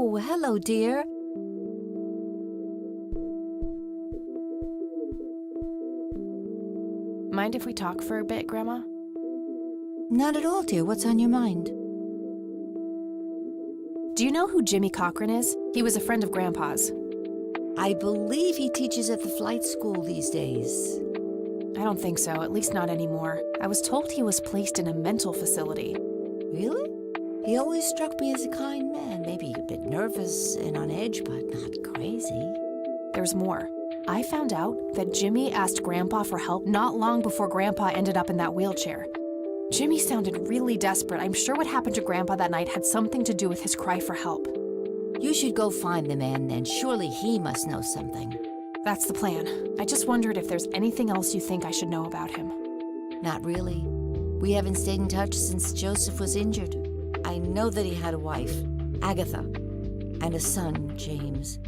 Oh, hello, dear. Mind if we talk for a bit, Grandma? Not at all, dear. What's on your mind? Do you know who Jimmy Cochran is? He was a friend of Grandpa's. I believe he teaches at the flight school these days. I don't think so, at least not anymore. I was told he was placed in a mental facility. Really? He always struck me as a kind man. Maybe a bit nervous and on edge, but not crazy. There's more. I found out that Jimmy asked Grandpa for help not long before Grandpa ended up in that wheelchair. Jimmy sounded really desperate. I'm sure what happened to Grandpa that night had something to do with his cry for help. You should go find the man then. Surely he must know something. That's the plan. I just wondered if there's anything else you think I should know about him. Not really. We haven't stayed in touch since Joseph was injured. I know that he had a wife, Agatha, and a son, James.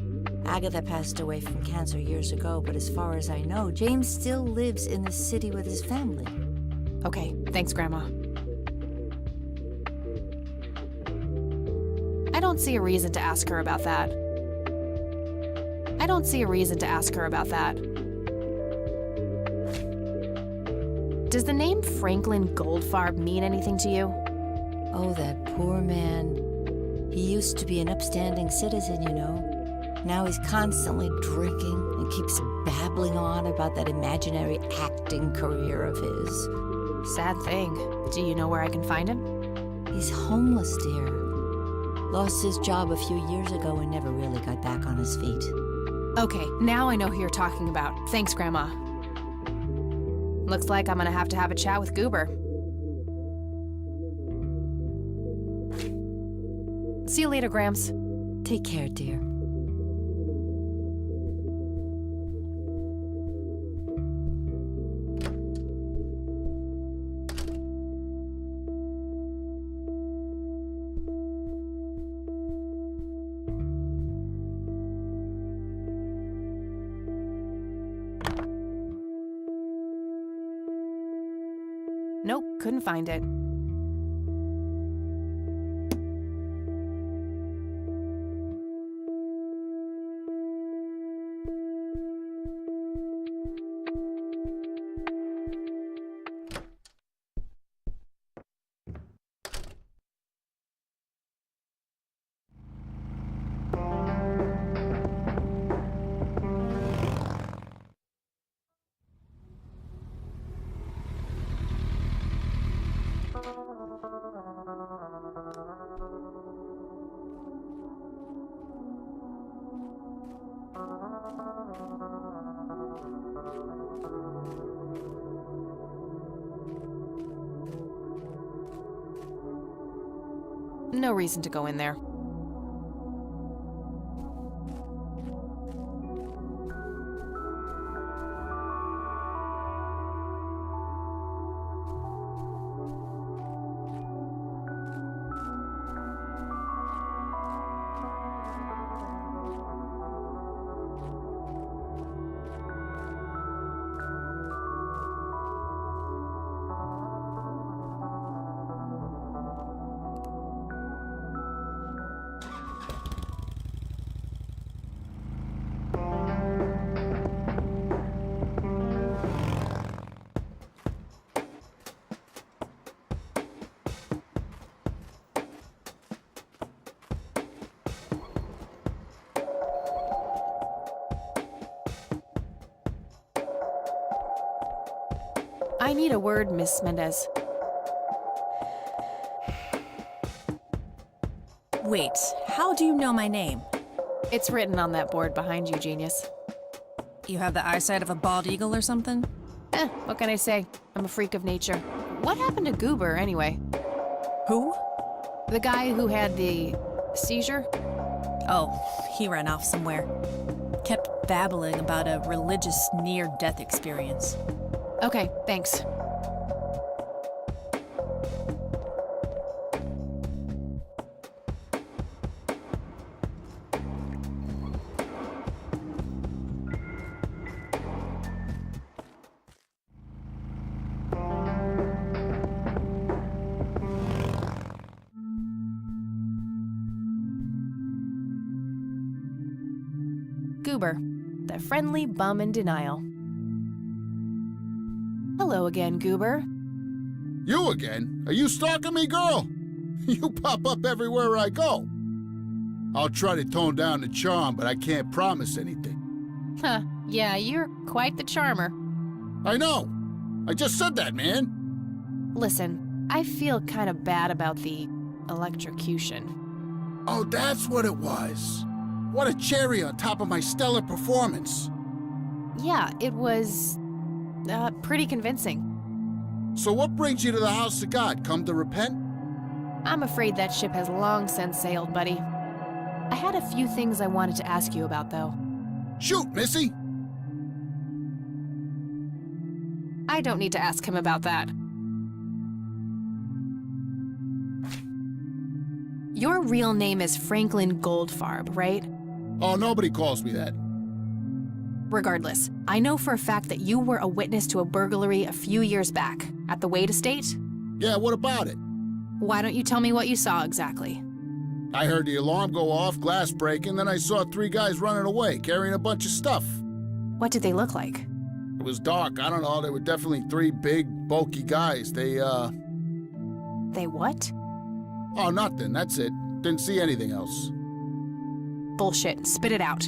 Agatha passed away from cancer years ago, but as far as I know, James still lives in the city with his family. Okay, thanks, Grandma. I don't see a reason to ask her about that. Does the name Franklin Goldfarb mean anything to you? Oh, that poor man. He used to be an upstanding citizen, you know. Now he's constantly drinking and keeps babbling on about that imaginary acting career of his. Sad thing. Do you know where I can find him? He's homeless, dear. Lost his job a few years ago and never really got back on his feet. Okay, now I know who you're talking about. Thanks, Grandma. Looks like I'm gonna have to have a chat with Goober. See you later, Gramps. Take care, dear. Nope, couldn't find it. No reason to go in there. I need a word, Miss Mendez. Wait, how do you know my name? It's written on that board behind you, genius. You have the eyesight of a bald eagle or something? What can I say? I'm a freak of nature. What happened to Goober, anyway? Who? The guy who had the seizure? Oh, he ran off somewhere. Kept babbling about a religious near-death experience. Okay, thanks. Goober, the friendly bum in denial. Hello again, Goober. You again? Are you stalking me, girl? You pop up everywhere I go. I'll try to tone down the charm, but I can't promise anything. Huh, yeah, you're quite the charmer. I know. I just said that, man. Listen, I feel kind of bad about the electrocution. Oh, that's what it was. What a cherry on top of my stellar performance. Yeah, it was pretty convincing. So what brings you to the house of God? Come to repent? I'm afraid that ship has long since sailed, buddy. I had a few things I wanted to ask you about, though. Shoot, Missy! I don't need to ask him about that. Your real name is Franklin Goldfarb, right? Oh, nobody calls me that. Regardless, I know for a fact that you were a witness to a burglary a few years back at the Wade Estate. Yeah, what about it? Why don't you tell me what you saw exactly? I heard the alarm go off, glass breaking, then I saw 3 guys running away, carrying a bunch of stuff. What did they look like? It was dark, I don't know, they were definitely 3 big, bulky guys. They what? Oh, nothing, that's it. Didn't see anything else. Bullshit. Spit it out.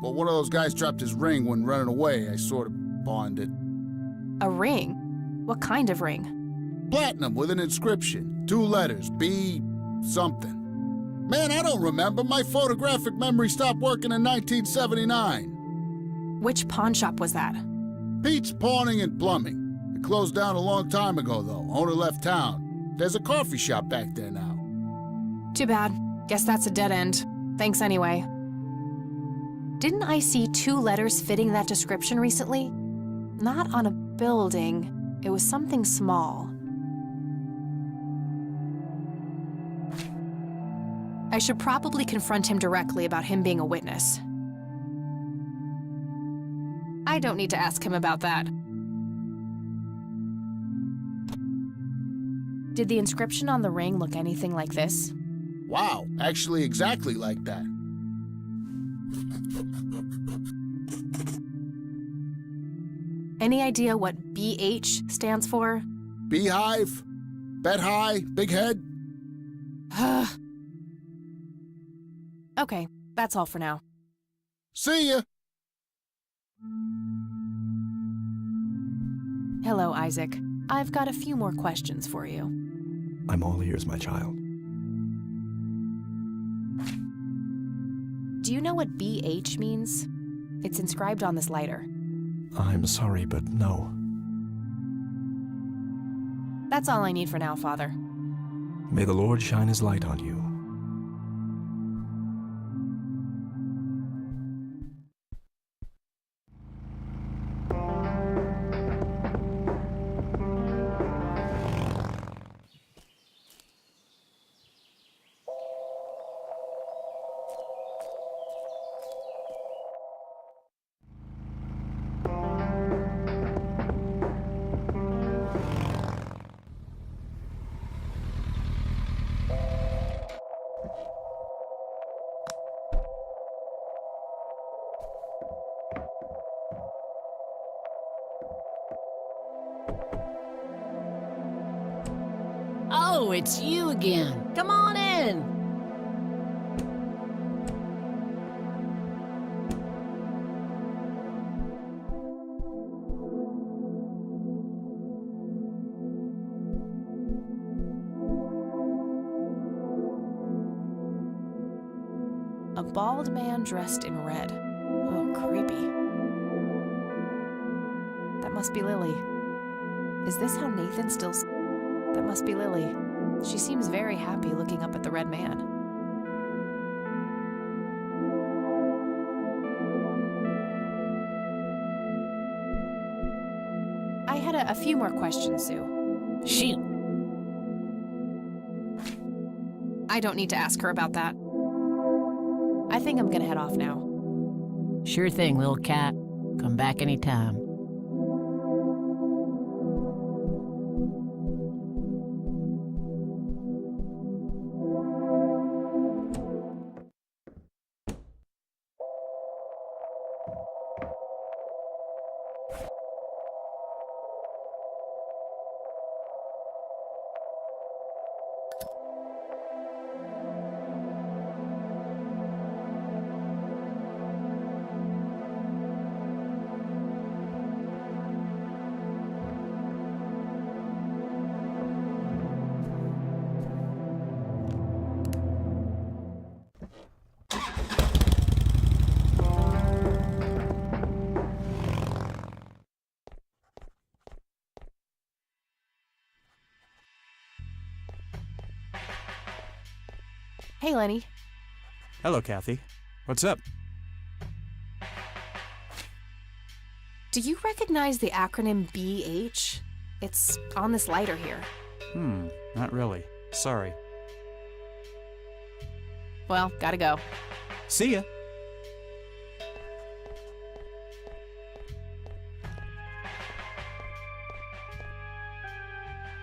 Well, one of those guys dropped his ring when running away. I sort of pawned it. A ring? What kind of ring? Platinum with an inscription. 2 letters. B... something. Man, I don't remember. My photographic memory stopped working in 1979. Which pawn shop was that? Pete's Pawning and Plumbing. It closed down a long time ago, though. Owner left town. There's a coffee shop back there now. Too bad. Guess that's a dead end. Thanks anyway. Didn't I see 2 letters fitting that description recently? Not on a building. It was something small. I should probably confront him directly about him being a witness. I don't need to ask him about that. Did the inscription on the ring look anything like this? Wow, actually exactly like that. Any idea what BH stands for? Beehive? Bet high? Big head? Okay, that's all for now. See ya! Hello, Isaac. I've got a few more questions for you. I'm all ears, my child. Do you know what BH means? It's inscribed on this lighter. I'm sorry, but no. That's all I need for now, Father. May the Lord shine his light on you. Oh, it's you again. Come on in. A bald man dressed in red. Oh, creepy. That must be Lily. Is this how Nathan still... That must be Lily. She seems very happy looking up at the red man. I had a few more questions, Sue. Shoot. I don't need to ask her about that. I think I'm gonna head off now. Sure thing, little cat. Come back anytime. Hey, Lenny. Hello, Kathy. What's up? Do you recognize the acronym BH? It's on this lighter here. Not really. Sorry. Well, gotta go. See ya.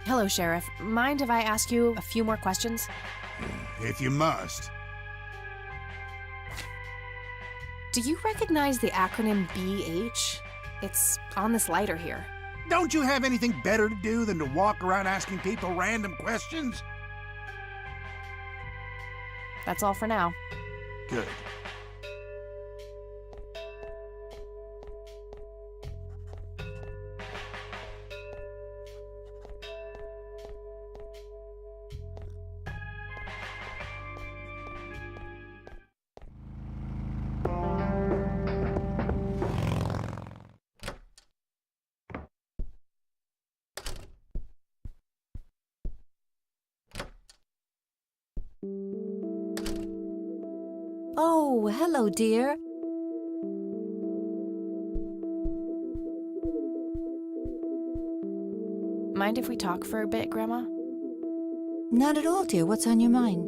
Hello, Sheriff. Mind if I ask you a few more questions? If you must. Do you recognize the acronym BH? It's on this lighter here. Don't you have anything better to do than to walk around asking people random questions? That's all for now. Good. Oh, hello, dear. Mind if we talk for a bit, Grandma? Not at all, dear. What's on your mind?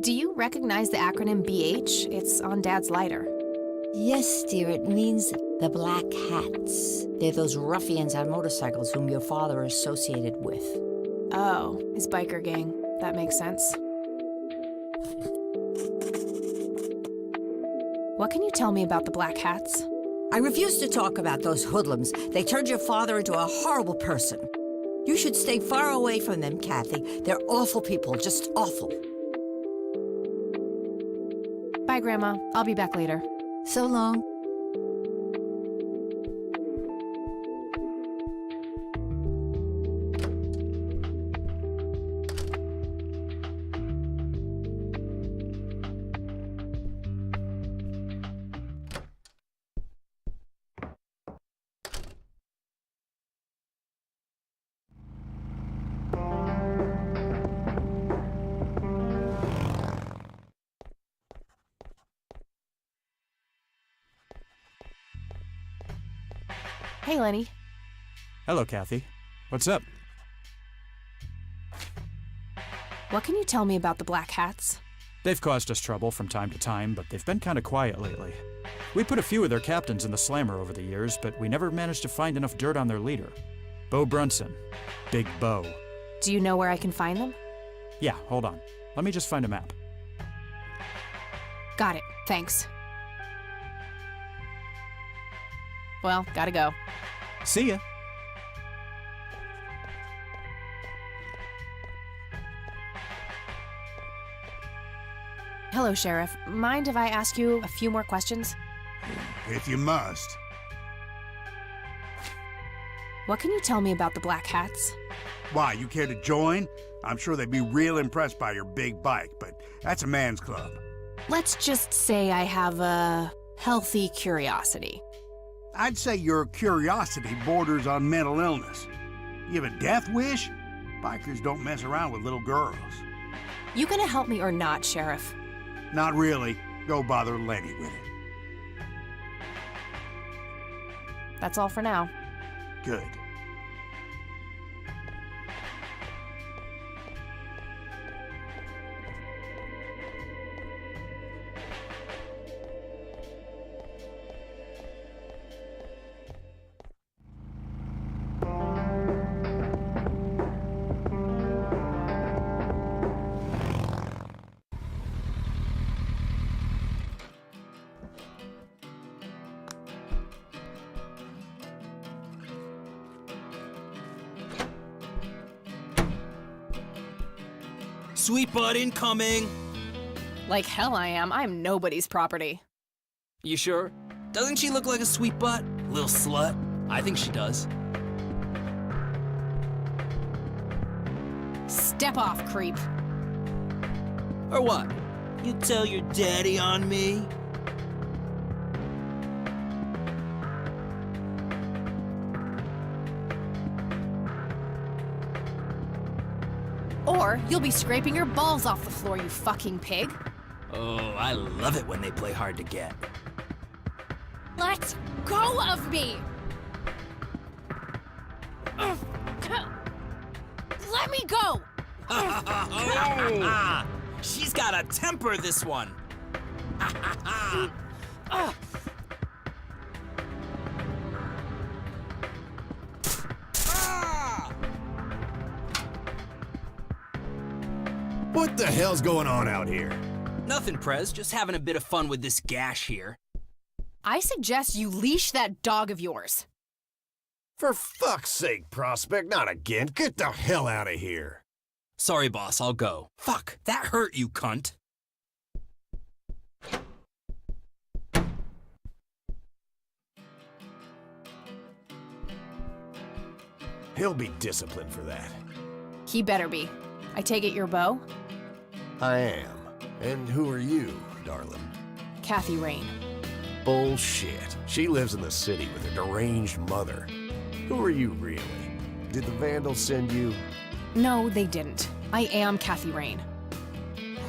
Do you recognize the acronym BH? It's on Dad's lighter. Yes, dear. It means the Black Hats. They're those ruffians on motorcycles whom your father associated with. Oh, his biker gang. That makes sense. What can you tell me about the Black Hats? I refuse to talk about those hoodlums. They turned your father into a horrible person. You should stay far away from them, Kathy. They're awful people, just awful. Bye, Grandma. I'll be back later. So long. Hey, Lenny. Hello, Kathy. What's up? What can you tell me about the Black Hats? They've caused us trouble from time to time, but they've been kind of quiet lately. We put a few of their captains in the slammer over the years, but we never managed to find enough dirt on their leader. Bo Brunson. Big Bo. Do you know where I can find them? Yeah, hold on. Let me just find a map. Got it. Thanks. Well, gotta go. See ya. Hello, Sheriff. Mind if I ask you a few more questions? If you must. What can you tell me about the Black Hats? Why, you care to join? I'm sure they'd be real impressed by your big bike, but that's a man's club. Let's just say I have a healthy curiosity. I'd say your curiosity borders on mental illness. You have a death wish? Bikers don't mess around with little girls. You gonna help me or not, Sheriff? Not really. Go bother Lenny with it. That's all for now. Good. Sweet butt incoming! Like hell I am. I'm nobody's property. You sure? Doesn't she look like a sweet butt? Little slut? I think she does. Step off, creep. Or what? You tell your daddy on me? Or you'll be scraping your balls off the floor, you fucking pig. Oh, I love it when they play hard to get. Let go of me! Let me go! She's got a temper, this one. What the hell's going on out here? Nothing, Prez. Just having a bit of fun with this gash here. I suggest you leash that dog of yours. For fuck's sake, Prospect, not again. Get the hell out of here. Sorry, boss, I'll go. Fuck, that hurt, you cunt. He'll be disciplined for that. He better be. I take it you're Beau? I am. And who are you, darling? Kathy Rain. Bullshit. She lives in the city with her deranged mother. Who are you, really? Did the Vandals send you? No, they didn't. I am Kathy Rain.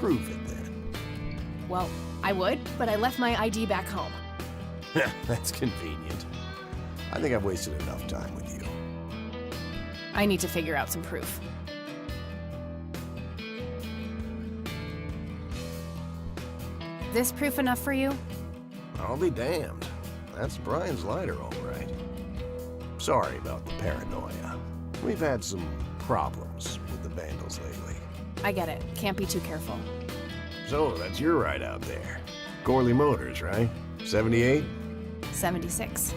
Prove it, then. Well, I would, but I left my ID back home. That's convenient. I think I've wasted enough time with you. I need to figure out some proof. This proof enough for you? I'll be damned. That's Brian's lighter, all right. Sorry about the paranoia. We've had some problems with the Vandals lately. I get it. Can't be too careful. So, that's your ride out there. Corley Motors, right? 78? 76.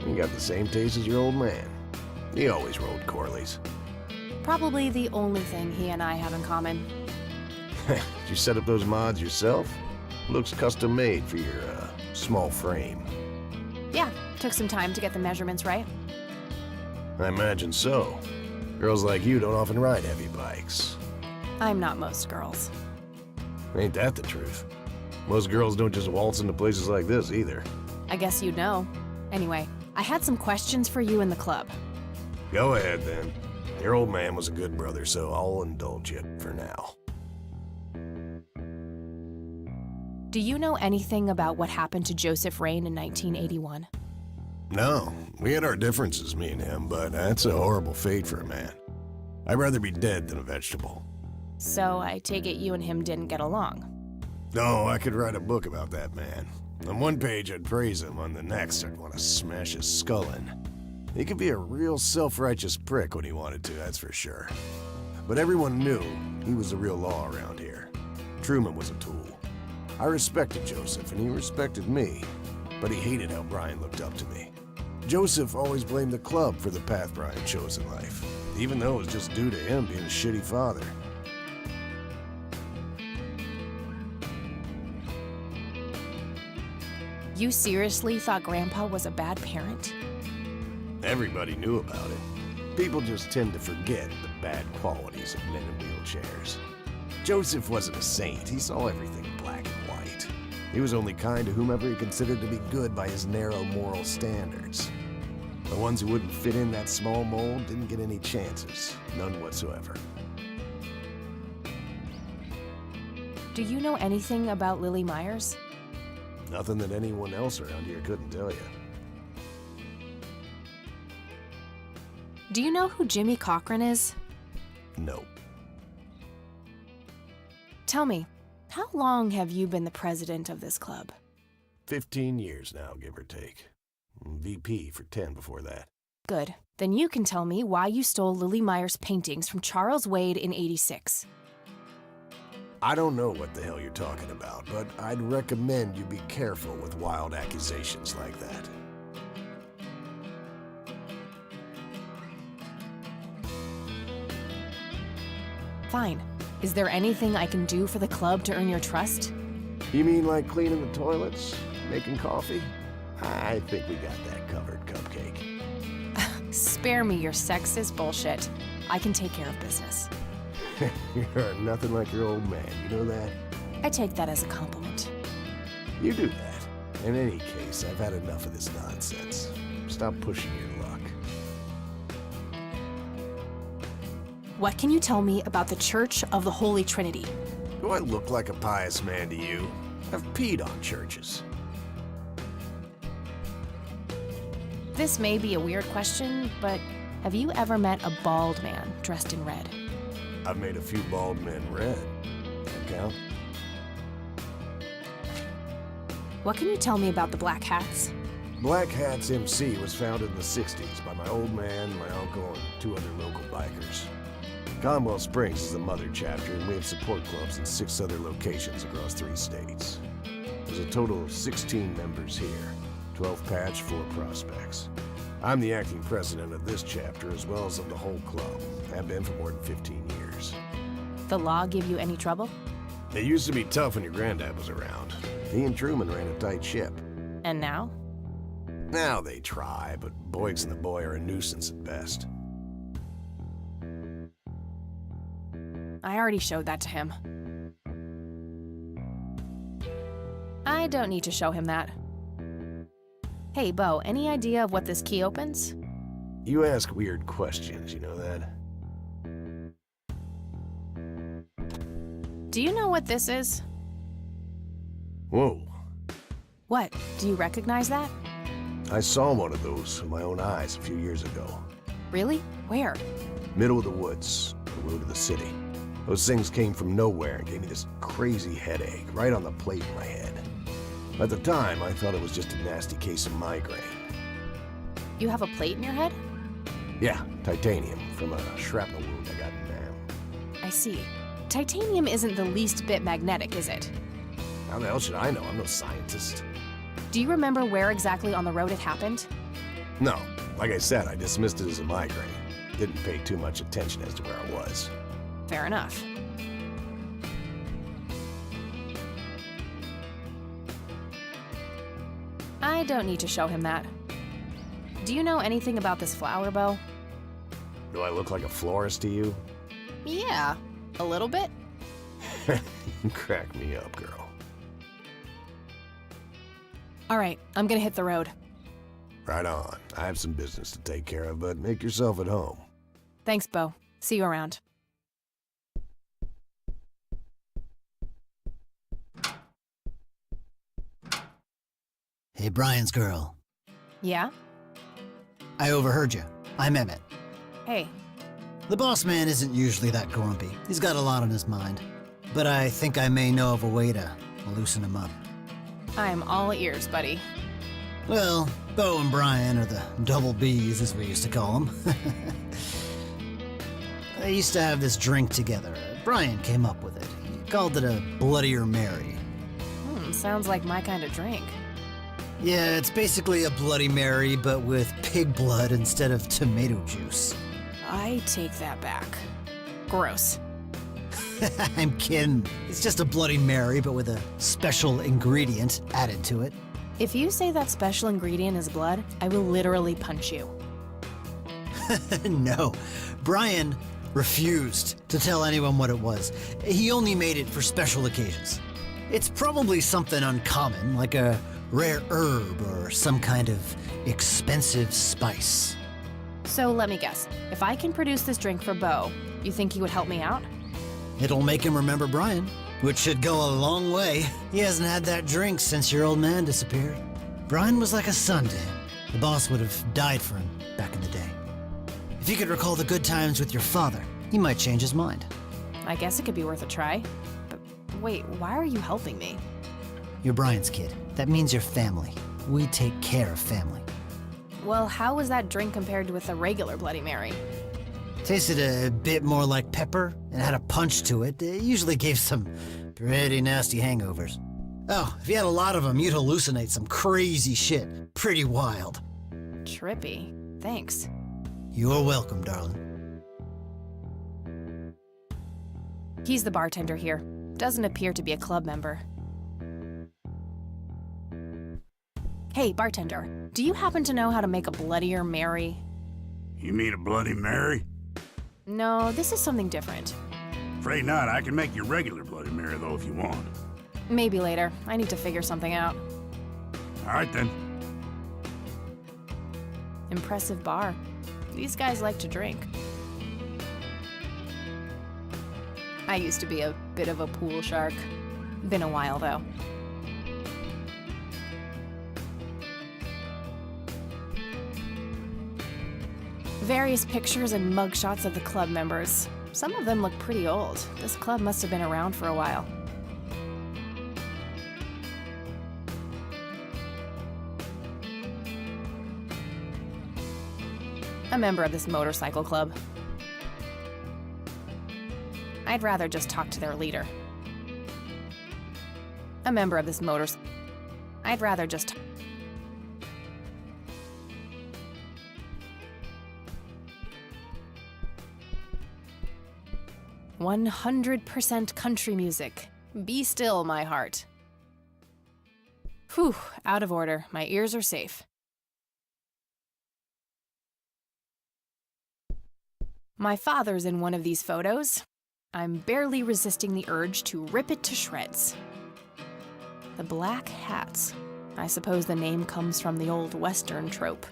You got the same taste as your old man. He always rode Corleys. Probably the only thing he and I have in common. Did you set up those mods yourself? Looks custom made for your, small frame. Yeah, took some time to get the measurements right. I imagine so. Girls like you don't often ride heavy bikes. I'm not most girls. Ain't that the truth? Most girls don't just waltz into places like this either. I guess you'd know. Anyway, I had some questions for you in the club. Go ahead, then. Your old man was a good brother, so I'll indulge you for now. Do you know anything about what happened to Joseph Rain in 1981? No, we had our differences, me and him, but that's a horrible fate for a man. I'd rather be dead than a vegetable. So I take it you and him didn't get along. No, I could write a book about that man. On one page, I'd praise him. On the next, I'd want to smash his skull in. He could be a real self-righteous prick when he wanted to, that's for sure. But everyone knew he was the real law around here. Truman was a tool. I respected Joseph, and he respected me, but he hated how Brian looked up to me. Joseph always blamed the club for the path Brian chose in life, even though it was just due to him being a shitty father. You seriously thought Grandpa was a bad parent? Everybody knew about it. People just tend to forget the bad qualities of men in wheelchairs. Joseph wasn't a saint. He saw everything in black and white. He was only kind to whomever he considered to be good by his narrow moral standards. The ones who wouldn't fit in that small mold didn't get any chances. None whatsoever. Do you know anything about Lily Myers? Nothing that anyone else around here couldn't tell you. Do you know who Jimmy Cochran is? Nope. Tell me, how long have you been the president of this club? 15 years now, give or take. VP for 10 before that. Good. Then you can tell me why you stole Lily Myers' paintings from Charles Wade in '86. I don't know what the hell you're talking about, but I'd recommend you be careful with wild accusations like that. Fine. Is there anything I can do for the club to earn your trust? You mean like cleaning the toilets? Making coffee? I think we got that covered, Cupcake. Spare me your sexist bullshit. I can take care of business. You're nothing like your old man, you know that? I take that as a compliment. You do that. In any case, I've had enough of this nonsense. Stop pushing your luck. What can you tell me about the Church of the Holy Trinity? Do I look like a pious man to you? I've peed on churches. This may be a weird question, but have you ever met a bald man dressed in red? I've made a few bald men red. That count? What can you tell me about the Black Hats? Black Hats MC was founded in the 60s by my old man, my uncle, and 2 other local bikers. Conwell Springs is the mother chapter, and we have support clubs in 6 other locations across 3 states. There's a total of 16 members here, 12 patch, 4 prospects. I'm the acting president of this chapter as well as of the whole club. Have been for more than 15 years. The law give you any trouble? It used to be tough when your granddad was around. He and Truman ran a tight ship. And now? Now they try, but Boyks and the boy are a nuisance at best. I already showed that to him. I don't need to show him that. Hey, Bo, any idea of what this key opens? You ask weird questions, you know that? Do you know what this is? Whoa. What? Do you recognize that? I saw one of those with my own eyes a few years ago. Really? Where? Middle of the woods, the road to the city. Those things came from nowhere and gave me this crazy headache right on the plate in my head. At the time, I thought it was just a nasty case of migraine. You have a plate in your head? Yeah, titanium from a shrapnel wound I got in Nam. I see. Titanium isn't the least bit magnetic, is it? How the hell should I know? I'm no scientist. Do you remember where exactly on the road it happened? No. Like I said, I dismissed it as a migraine. Didn't pay too much attention as to where I was. Fair enough. I don't need to show him that. Do you know anything about this flower, Bo? Do I look like a florist to you? Yeah, a little bit. You crack me up, girl. All right, I'm gonna hit the road. Right on. I have some business to take care of, but make yourself at home. Thanks, Bo. See you around. Hey, Brian's girl. Yeah? I overheard you. I'm Emmett. Hey. The boss man isn't usually that grumpy. He's got a lot on his mind. But I think I may know of a way to loosen him up. I'm all ears, buddy. Well, Bo and Brian are the double Bs, as we used to call them. They used to have this drink together. Brian came up with it. He called it a Bloodier Mary. Sounds like my kind of drink. Yeah, it's basically a Bloody Mary, but with pig blood instead of tomato juice. I take that back. Gross. I'm kidding. It's just a Bloody Mary, but with a special ingredient added to it. If you say that special ingredient is blood, I will literally punch you. No. Brian refused to tell anyone what it was. He only made it for special occasions. It's probably something uncommon, like a rare herb or some kind of expensive spice. So let me guess. If I can produce this drink for Bo, you think he would help me out? It'll make him remember Brian, which should go a long way. He hasn't had that drink since your old man disappeared. Brian was like a son to him. The boss would have died for him back in the day. If you could recall the good times with your father, he might change his mind. I guess it could be worth a try. But wait, why are you helping me? You're Brian's kid. That means you're family. We take care of family. Well, how was that drink compared with a regular Bloody Mary? Tasted a bit more like pepper and had a punch to it. It usually gave some pretty nasty hangovers. Oh, if you had a lot of them, you'd hallucinate some crazy shit. Pretty wild. Trippy. Thanks. You're welcome, darling. He's the bartender here. Doesn't appear to be a club member. Hey, bartender, do you happen to know how to make a Bloodier Mary? You mean a Bloody Mary? No, this is something different. Afraid not. I can make you a regular Bloody Mary, though, if you want. Maybe later. I need to figure something out. All right, then. Impressive bar. These guys like to drink. I used to be a bit of a pool shark. Been a while, though. Various pictures and mugshots of the club members. Some of them look pretty old. This club must have been around for a while. A member of this motorcycle club. I'd rather just talk to their leader. A member of this I'd rather just 100% country music. Be still, my heart. Whew, out of order. My ears are safe. My father's in one of these photos. I'm barely resisting the urge to rip it to shreds. The Black Hats. I suppose the name comes from the old Western trope.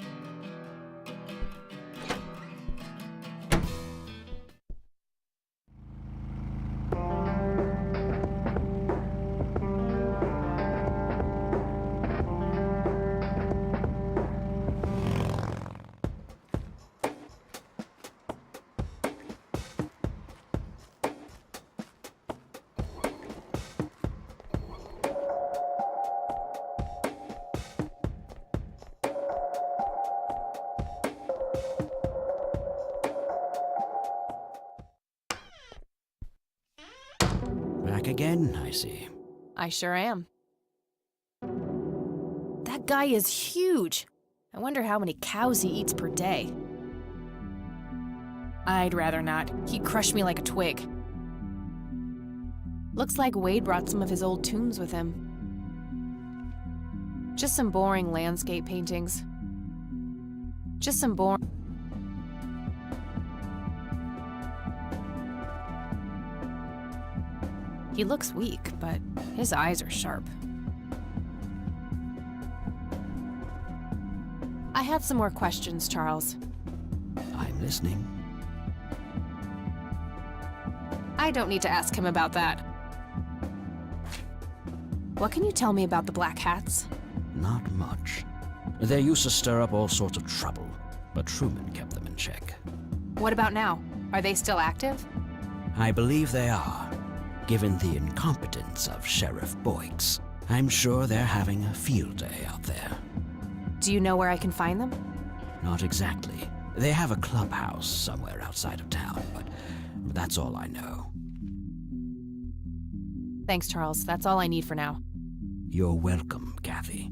Back again, I see. I sure am. That guy is huge. I wonder how many cows he eats per day. I'd rather not. He'd crush me like a twig. Looks like Wade brought some of his old tombs with him. Just some boring landscape paintings. Just some boring... He looks weak, but his eyes are sharp. I had some more questions, Charles. I'm listening. I don't need to ask him about that. What can you tell me about the Black Hats? Not much. They used to stir up all sorts of trouble, but Truman kept them in check. What about now? Are they still active? I believe they are. Given the incompetence of Sheriff Boyks, I'm sure they're having a field day out there. Do you know where I can find them? Not exactly. They have a clubhouse somewhere outside of town, but that's all I know. Thanks, Charles. That's all I need for now. You're welcome, Kathy.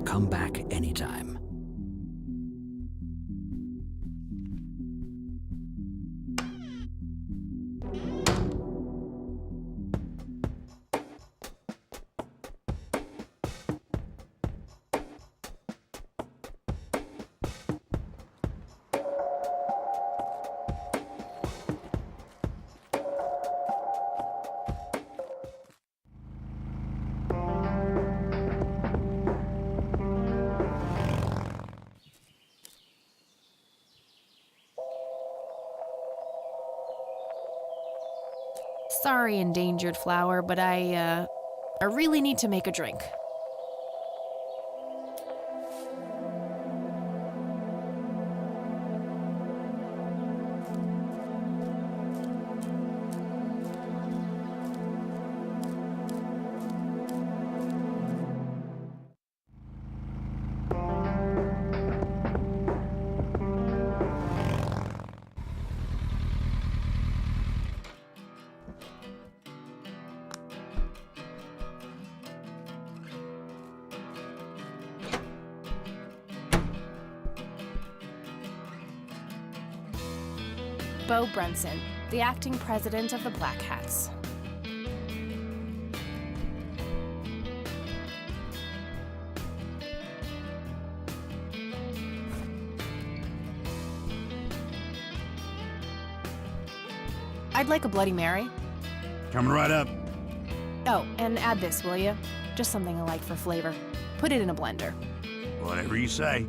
Come back anytime. Sorry, endangered flower, but I really need to make a drink. Bo Brunson, the acting president of the Black Hats. I'd like a Bloody Mary. Coming right up. Oh, and add this, will you? Just something I like for flavor. Put it in a blender. Whatever you say.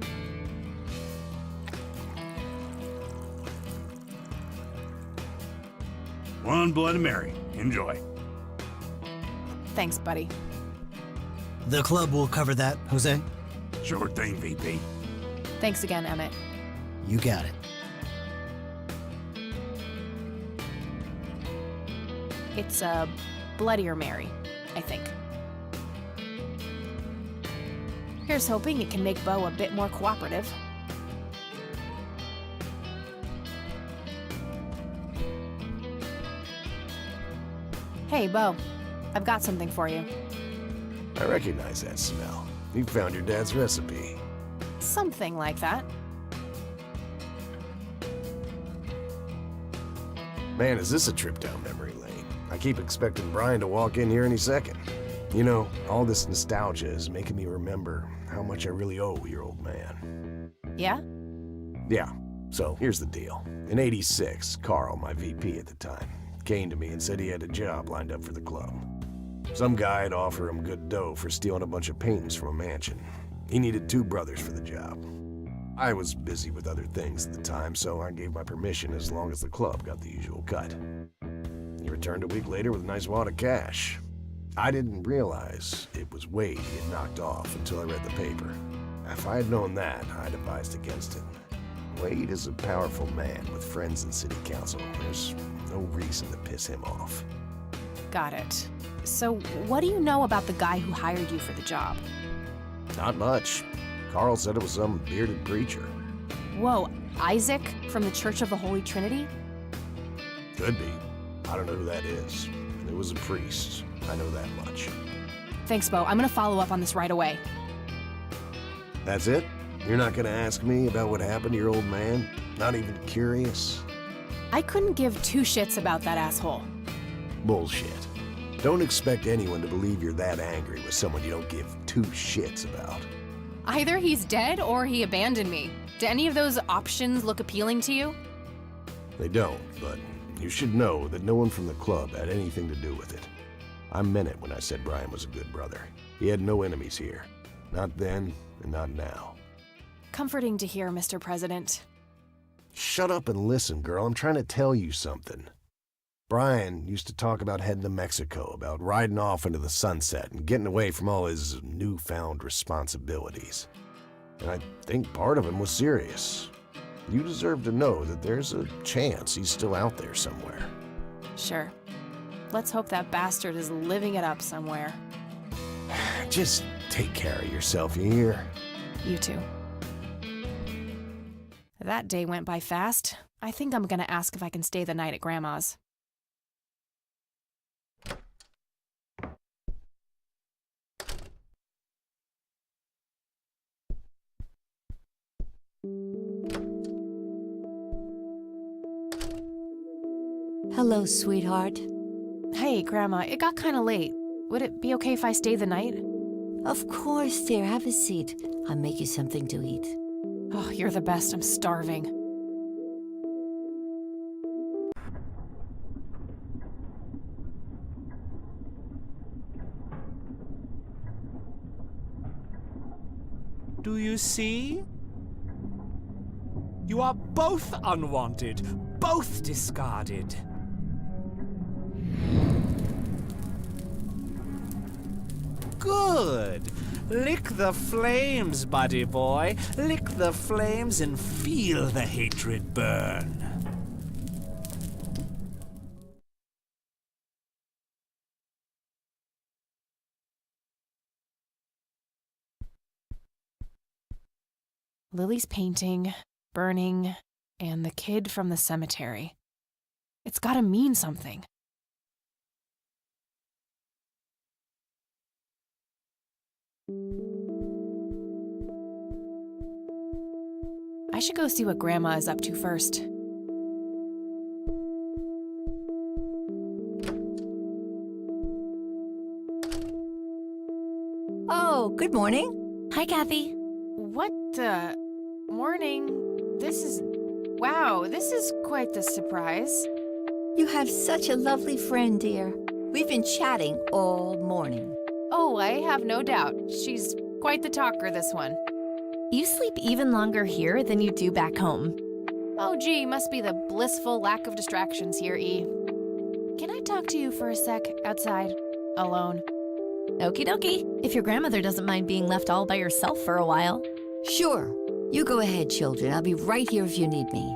One Bloody Mary. Enjoy. Thanks, buddy. The club will cover that, Jose. Sure thing, VP. Thanks again, Emmett. You got it. It's a Bloodier Mary, I think. Here's hoping it can make Bo a bit more cooperative. Hey, Bo. I've got something for you. I recognize that smell. You found your dad's recipe. Something like that. Man, is this a trip down memory lane? I keep expecting Brian to walk in here any second. You know, all this nostalgia is making me remember how much I really owe your old man. Yeah? Yeah, so here's the deal. In '86, Carl, my VP at the time, came to me and said he had a job lined up for the club. Some guy'd offer him good dough for stealing a bunch of paintings from a mansion. He needed 2 brothers for the job. I was busy with other things at the time, so I gave my permission as long as the club got the usual cut. He returned a week later with a nice wad of cash. I didn't realize it was Wade he had knocked off until I read the paper. If I had known that, I'd advised against it. Wade is a powerful man with friends in city council. There's no reason to piss him off. Got it. So, what do you know about the guy who hired you for the job? Not much. Carl said it was some bearded preacher. Whoa, Isaac from the Church of the Holy Trinity? Could be. I don't know who that is. It was a priest. I know that much. Thanks, Bo. I'm gonna follow up on this right away. That's it? You're not gonna ask me about what happened to your old man? Not even curious? I couldn't give 2 shits about that asshole. Bullshit. Don't expect anyone to believe you're that angry with someone you don't give 2 shits about. Either he's dead or he abandoned me. Do any of those options look appealing to you? They don't, but you should know that no one from the club had anything to do with it. I meant it when I said Brian was a good brother. He had no enemies here. Not then, and not now. Comforting to hear, Mr. President. Shut up and listen, girl. I'm trying to tell you something. Brian used to talk about heading to Mexico, about riding off into the sunset and getting away from all his newfound responsibilities. And I think part of him was serious. You deserve to know that there's a chance he's still out there somewhere. Sure. Let's hope that bastard is living it up somewhere. Just take care of yourself, you hear? You too. That day went by fast. I think I'm gonna ask if I can stay the night at Grandma's. Hello, sweetheart. Hey, Grandma, it got kinda late. Would it be okay if I stay the night? Of course, dear. Have a seat. I'll make you something to eat. Oh, you're the best. I'm starving. Do you see? You are both unwanted, both discarded. Good. Lick the flames, buddy boy. Lick the flames and feel the hatred burn. Lily's painting, burning, and the kid from the cemetery. It's gotta mean something. I should go see what Grandma is up to first. Oh, good morning. Hi, Kathy. What the... Morning. This is... Wow, this is quite the surprise. You have such a lovely friend, dear. We've been chatting all morning. Oh, I have no doubt. She's quite the talker, this one. You sleep even longer here than you do back home. Oh, gee, must be the blissful lack of distractions here, E. I talk to you for a sec outside, alone? Okie dokie. If your grandmother doesn't mind being left all by yourself for a while. Sure. You go ahead, children. I'll be right here if you need me.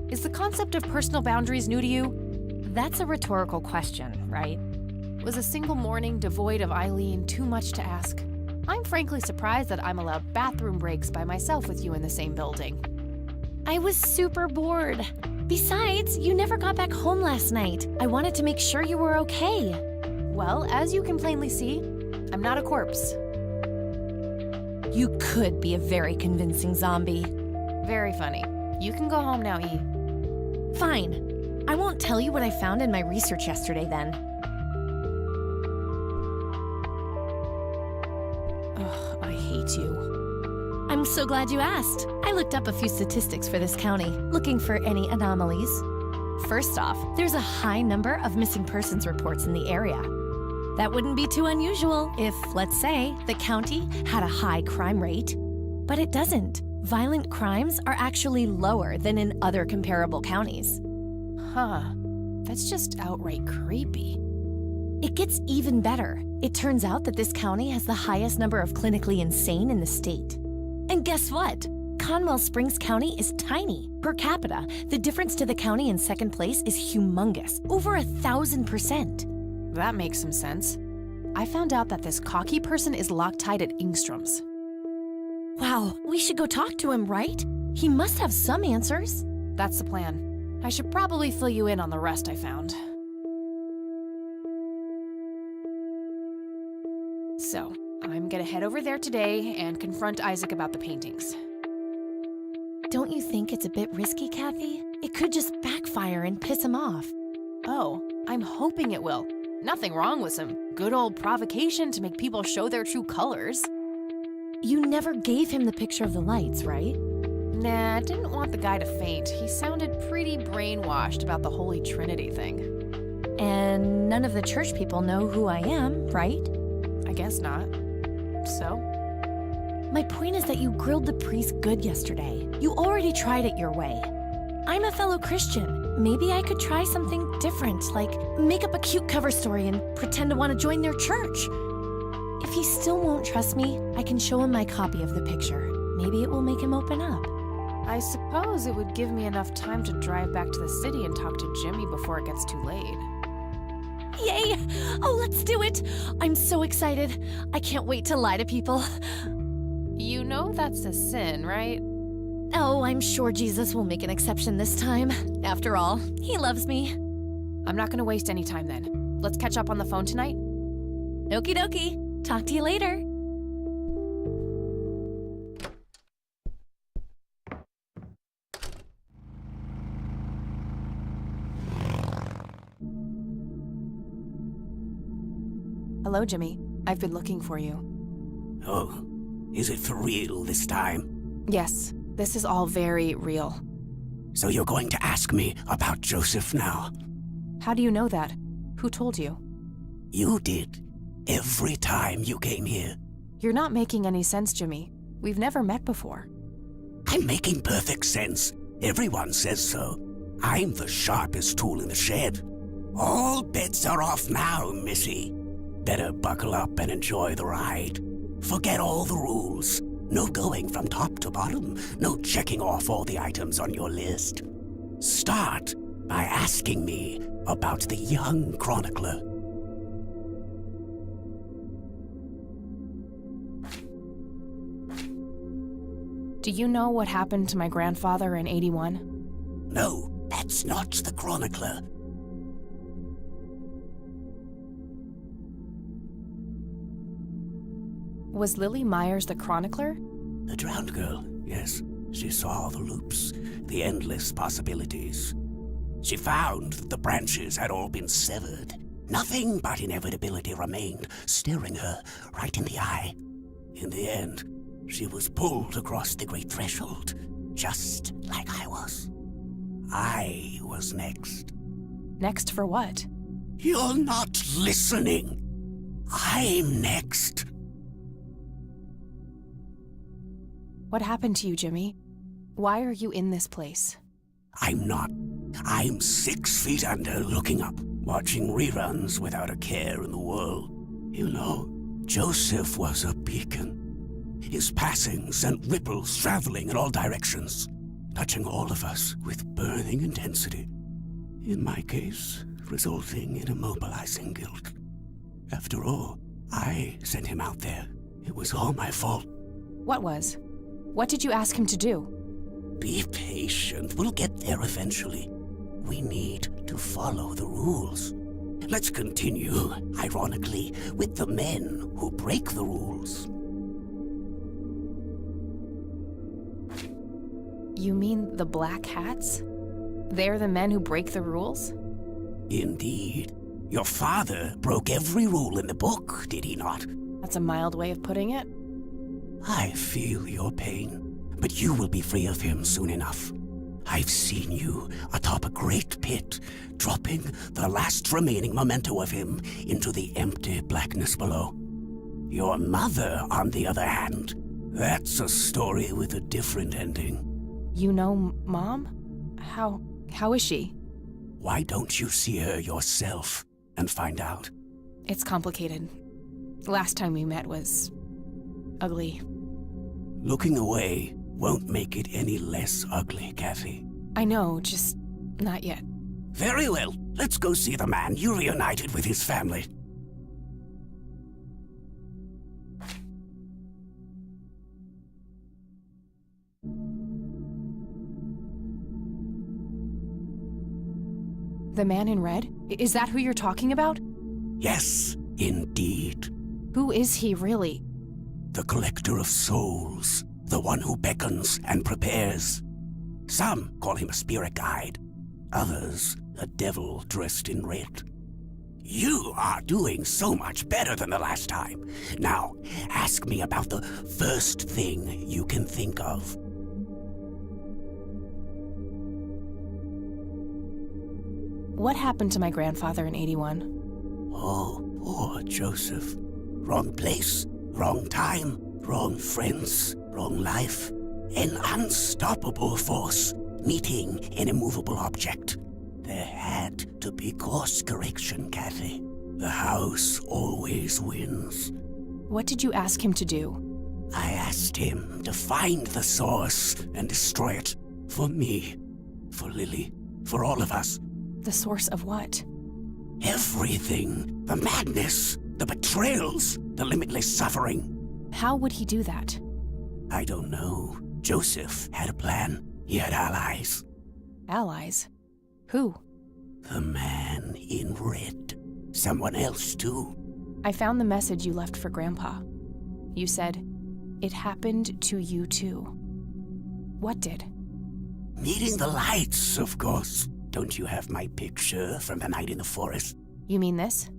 Is the concept of personal boundaries new to you? That's a rhetorical question, right? Was a single morning devoid of Eileen too much to ask? I'm frankly surprised that I'm allowed bathroom breaks by myself with you in the same building. I was super bored. Besides, you never got back home last night. I wanted to make sure you were okay. Well, as you can plainly see, I'm not a corpse. You could be a very convincing zombie. Very funny. You can go home now, E. Fine. I won't tell you what I found in my research yesterday then. Ugh, I hate you. I'm so glad you asked. I looked up a few statistics for this county, looking for any anomalies. First off, there's a high number of missing persons reports in the area. That wouldn't be too unusual if, let's say, the county had a high crime rate. But it doesn't. Violent crimes are actually lower than in other comparable counties. Huh. That's just outright creepy. It gets even better. It turns out that this county has the highest number of clinically insane in the state. And guess what? Conwell Springs County is tiny. Per capita, the difference to the county in second place is humongous, over 1,000%. That makes some sense. I found out that this cocky person is Loctite at Ingstrom's. Wow, we should go talk to him, right? He must have some answers. That's the plan. I should probably fill you in on the rest I found. So, I'm gonna head over there today and confront Isaac about the paintings. Don't you think it's a bit risky, Kathy? It could just backfire and piss him off. Oh, I'm hoping it will. Nothing wrong with some good old provocation to make people show their true colors. You never gave him the picture of the lights, right? Nah, I didn't want the guy to faint. He sounded pretty brainwashed about the Holy Trinity thing. And none of the church people know who I am, right? I guess not. So? My point is that you grilled the priest good yesterday. You already tried it your way. I'm a fellow Christian. Maybe I could try something different, like make up a cute cover story and pretend to want to join their church. If he still won't trust me, I can show him my copy of the picture. Maybe it will make him open up. I suppose it would give me enough time to drive back to the city and talk to Jimmy before it gets too late. Yay! Oh, let's do it! I'm so excited. I can't wait to lie to people. You know that's a sin, right? Oh, I'm sure Jesus will make an exception this time. After all, he loves me. I'm not gonna waste any time then. Let's catch up on the phone tonight. Okie dokie. Talk to you later. Hello, Jimmy. I've been looking for you. Oh, is it for real this time? Yes, this is all very real. So you're going to ask me about Joseph now? How do you know that? Who told you? You did. Every time you came here. You're not making any sense, Jimmy. We've never met before. I'm making perfect sense. Everyone says so. I'm the sharpest tool in the shed. All bets are off now, Missy. Better buckle up and enjoy the ride. Forget all the rules. No going from top to bottom. No checking off all the items on your list. Start by asking me about the young chronicler. Do you know what happened to my grandfather in 81? No, that's not the chronicler. Was Lily Myers the chronicler? The drowned girl, yes. She saw the loops, the endless possibilities. She found that the branches had all been severed. Nothing but inevitability remained, staring her right in the eye. In the end, she was pulled across the great threshold, just like I was. I was next. Next for what? You're not listening. I'm next. What happened to you, Jimmy? Why are you in this place? I'm not. I'm 6 feet under, looking up, watching reruns without a care in the world. You know, Joseph was a beacon. His passing sent ripples traveling in all directions, touching all of us with burning intensity. In my case, resulting in immobilizing guilt. After all, I sent him out there. It was all my fault. What was? What did you ask him to do? Be patient. We'll get there eventually. We need to follow the rules. Let's continue, ironically, with the men who break the rules. You mean the Black Hats? They're the men who break the rules? Indeed. Your father broke every rule in the book, did he not? That's a mild way of putting it. I feel your pain, but you will be free of him soon enough. I've seen you atop a great pit, dropping the last remaining memento of him into the empty blackness below. Your mother, on the other hand, that's a story with a different ending. You know Mom? How is she? Why don't you see her yourself and find out? It's complicated. Last time we met was ugly. Looking away won't make it any less ugly, Kathy. I know, just not yet. Very well. Let's go see the man you reunited with his family. The man in red? Is that who you're talking about? Yes, indeed. Who is he really? The collector of souls. The one who beckons and prepares. Some call him a spirit guide. Others, a devil dressed in red. You are doing so much better than the last time. Now, ask me about the first thing you can think of. What happened to my grandfather in 81? Oh, poor Joseph. Wrong place, wrong time, wrong friends, wrong life. An unstoppable force meeting an immovable object. There had to be course correction, Kathy. The house always wins. What did you ask him to do? I asked him to find the source and destroy it. For me, for Lily, for all of us. The source of what? Everything. The madness, the betrayals, the limitless suffering. How would he do that? I don't know. Joseph had a plan. He had allies. Allies? Who? The man in red. Someone else, too. I found the message you left for Grandpa. You said, "It happened to you too." What did? Meeting the lights, of course. Don't you have my picture from the night in the forest? You mean this?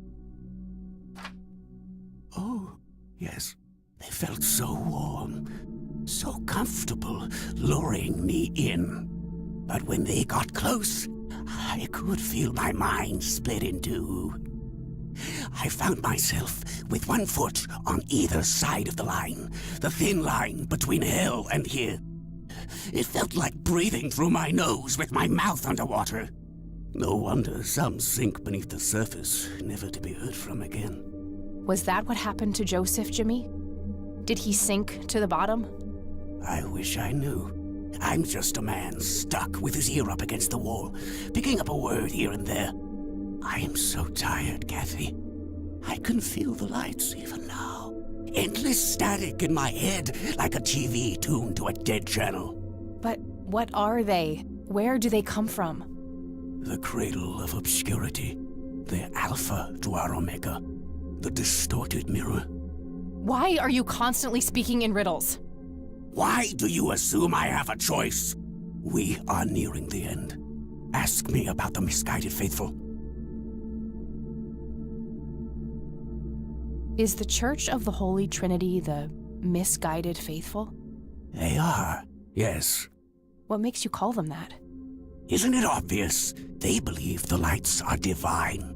Oh, yes. They felt so warm, so comfortable, luring me in. But when they got close, I could feel my mind split in two. I found myself with one foot on either side of the line, the thin line between hell and here. It felt like breathing through my nose with my mouth underwater. No wonder some sink beneath the surface, never to be heard from again. Was that what happened to Joseph, Jimmy? Did he sink to the bottom? I wish I knew. I'm just a man stuck with his ear up against the wall, picking up a word here and there. I am so tired, Kathy. I can feel the lights even now. Endless static in my head, like a TV tuned to a dead channel. But what are they? Where do they come from? The cradle of obscurity. The alpha to our omega. The distorted mirror. Why are you constantly speaking in riddles? Why do you assume I have a choice? We are nearing the end. Ask me about the misguided faithful. Is the Church of the Holy Trinity the misguided faithful? They are, yes. What makes you call them that? Isn't it obvious? They believe the lights are divine.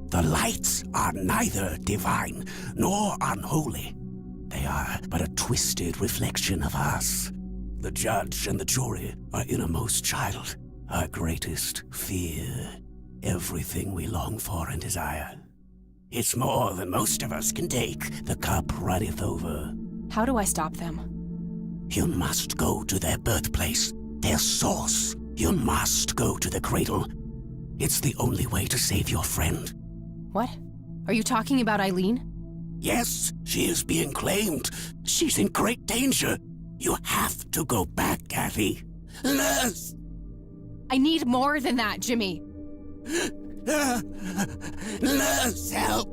The lights are neither divine nor unholy. They are but a twisted reflection of us, The judge and the jury, our innermost child, our greatest fear, everything we long for and desire. It's more than most of us can take. The cup runneth over. How do I stop them? You must go to their birthplace, their source. You must go to the cradle. It's the only way to save your friend. What? Are you talking about Eileen? Yes, she is being claimed. She's in great danger. You have to go back, Kathy. Nurse! I need more than that, Jimmy. Nurse, help!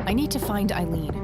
I need to find Eileen.